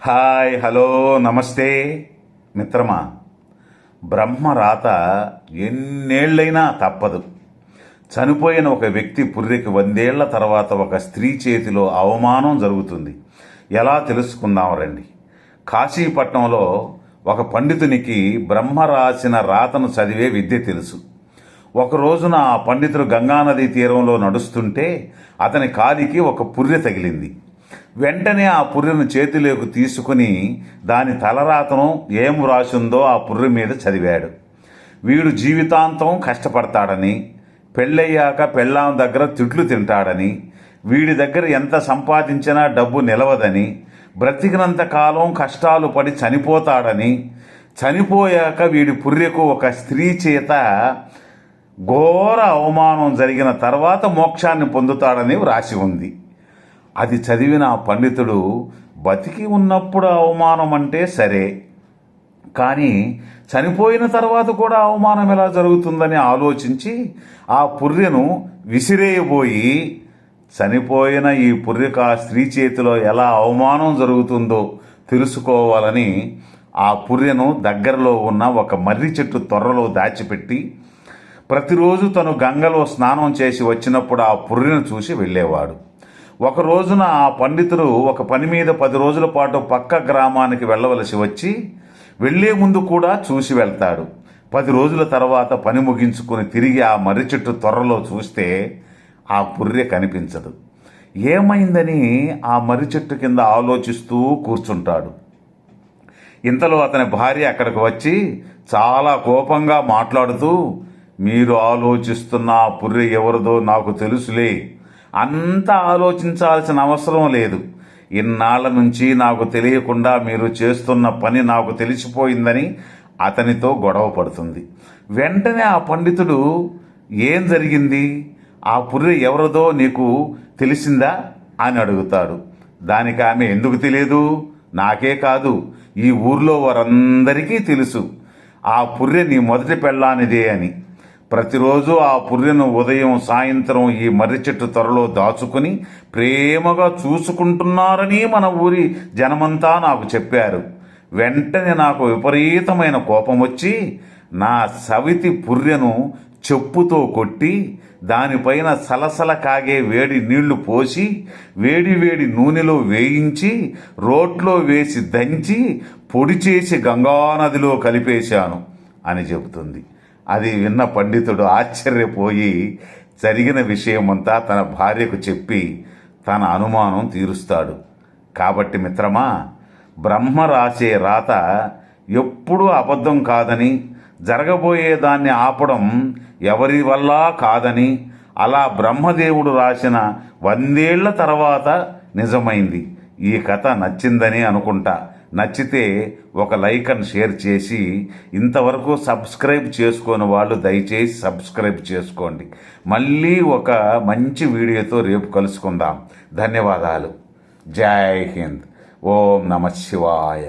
Hi, hello, నమస్తే మిత్రమా. బ్రహ్మరాత ఎన్నేళ్లైనా తప్పదు. చనిపోయిన ఒక వ్యక్తి పుర్రెకి 100 ఏళ్ల తర్వాత ఒక స్త్రీ చేతిలో అవమానం జరుగుతుంది. ఎలా తెలుసుకుందాం రండి. కాశీపట్నంలో ఒక పండితునికి బ్రహ్మ రాసిన రాతను చదివే విద్య తెలుసు. ఒక రోజున ఆ పండితుడు గంగానదీ తీరంలో నడుస్తుంటే అతని కాలికి ఒక పుర్రె తగిలింది. వెంటనే ఆ పుర్రెను చేతిలోకి తీసుకుని దాని తలరాతను ఏం రాసిందో ఆ పుర్రె మీద చదివాడు. వీడు జీవితాంతం కష్టపడతాడని, పెళ్ళయ్యాక పెళ్ళాం దగ్గర తిట్లు తింటాడని, వీడి దగ్గర ఎంత సంపాదించినా డబ్బు నిలవదని, బ్రతికినంత కాలం కష్టాలు పడి చనిపోతాడని, చనిపోయాక వీడి పుర్రెకు ఒక స్త్రీ చేత ఘోర అవమానం జరిగిన తర్వాత మోక్షాన్ని పొందుతాడని వ్రాసి ఉంది. అది చదివిన ఆ పండితుడు బతికి ఉన్నప్పుడు అవమానం అంటే సరే, కానీ చనిపోయిన తర్వాత కూడా అవమానం ఎలా జరుగుతుందని ఆలోచించి ఆ పుర్రెను విసిరేయబోయి, చనిపోయిన ఈ పుర్రెకు ఆ స్త్రీ చేతిలో ఎలా అవమానం జరుగుతుందో తెలుసుకోవాలని ఆ పుర్రెను దగ్గరలో ఉన్న ఒక మర్రి చెట్టు తొర్రలో దాచిపెట్టి ప్రతిరోజు తను గంగలో స్నానం చేసి వచ్చినప్పుడు ఆ పుర్రెను చూసి వెళ్ళేవాడు. ఒక రోజున ఆ పండితుడు ఒక పని మీద 10 రోజుల పాటు పక్క గ్రామానికి వెళ్ళవలసి వచ్చి వెళ్లే ముందు కూడా చూసి వెళ్తాడు. 10 రోజుల తర్వాత పని ముగించుకుని తిరిగి ఆ మర్రి చెట్టు త్వరలో చూస్తే ఆ పుర్రె కనిపించదు. ఏమైందని ఆ మర్రి చెట్టు కింద ఆలోచిస్తూ కూర్చుంటాడు. ఇంతలో అతని భార్య అక్కడికి వచ్చి చాలా కోపంగా మాట్లాడుతూ, మీరు ఆలోచిస్తున్న ఆ పుర్రె ఎవరిదో నాకు తెలుసులే, అంత ఆలోచించాల్సిన అవసరం లేదు. ఇన్నాళ్ల నుంచి నాకు తెలియకుండా మీరు చేస్తున్న పని నాకు తెలిసిపోయిందని అతనితో గొడవ పడుతుంది. వెంటనే ఆ పండితుడు, ఏం జరిగింది, ఆ పుర్రె ఎవరిదో నీకు తెలిసిందా అని అడుగుతాడు. దానికి ఆమె, ఎందుకు తెలియదు, నాకే కాదు ఈ ఊర్లో వారందరికీ తెలుసు, ఆ పుర్రె నీ మొదటి పెళ్ళానిదే అని. ప్రతిరోజు ఆ పుర్రెను ఉదయం సాయంత్రం ఈ మర్రి చెట్టు త్వరలో దాచుకుని ప్రేమగా చూసుకుంటున్నారని మన ఊరి జనమంతా నాకు చెప్పారు. వెంటనే నాకు విపరీతమైన కోపం వచ్చి నా సవితి పుర్రెను చెప్పుతో కొట్టి దానిపైన సలసల కాగే వేడి నీళ్లు పోసి వేడి వేడి నూనెలో వేయించి రోట్లో వేసి దంచి పొడి చేసి గంగానదిలో కలిపేశాను అని చెబుతుంది. అది విన్న పండితుడు ఆశ్చర్యపోయి జరిగిన విషయమంతా తన భార్యకు చెప్పి తన అనుమానం తీరుస్తాడు. కాబట్టి మిత్రమా, బ్రహ్మ రాసే రాత ఎప్పుడూ అబద్ధం కాదని, జరగబోయేదాన్ని ఆపడం ఎవరి వల్ల కాదని, అలా బ్రహ్మదేవుడు రాసిన 100 ఏళ్ల తర్వాత నిజమైంది. ఈ కథ నచ్చిందని అనుకుంటా. నచ్చితే ఒక లైక్ అండ్ షేర్ చేసి, ఇంతవరకు సబ్స్క్రైబ్ చేసుకోని వాళ్ళు దయచేసి సబ్స్క్రైబ్ చేసుకోండి. మళ్ళీ ఒక మంచి వీడియోతో రేపు కలుసుకుందాం. ధన్యవాదాలు. జై హింద్. ఓం నమః శివాయ.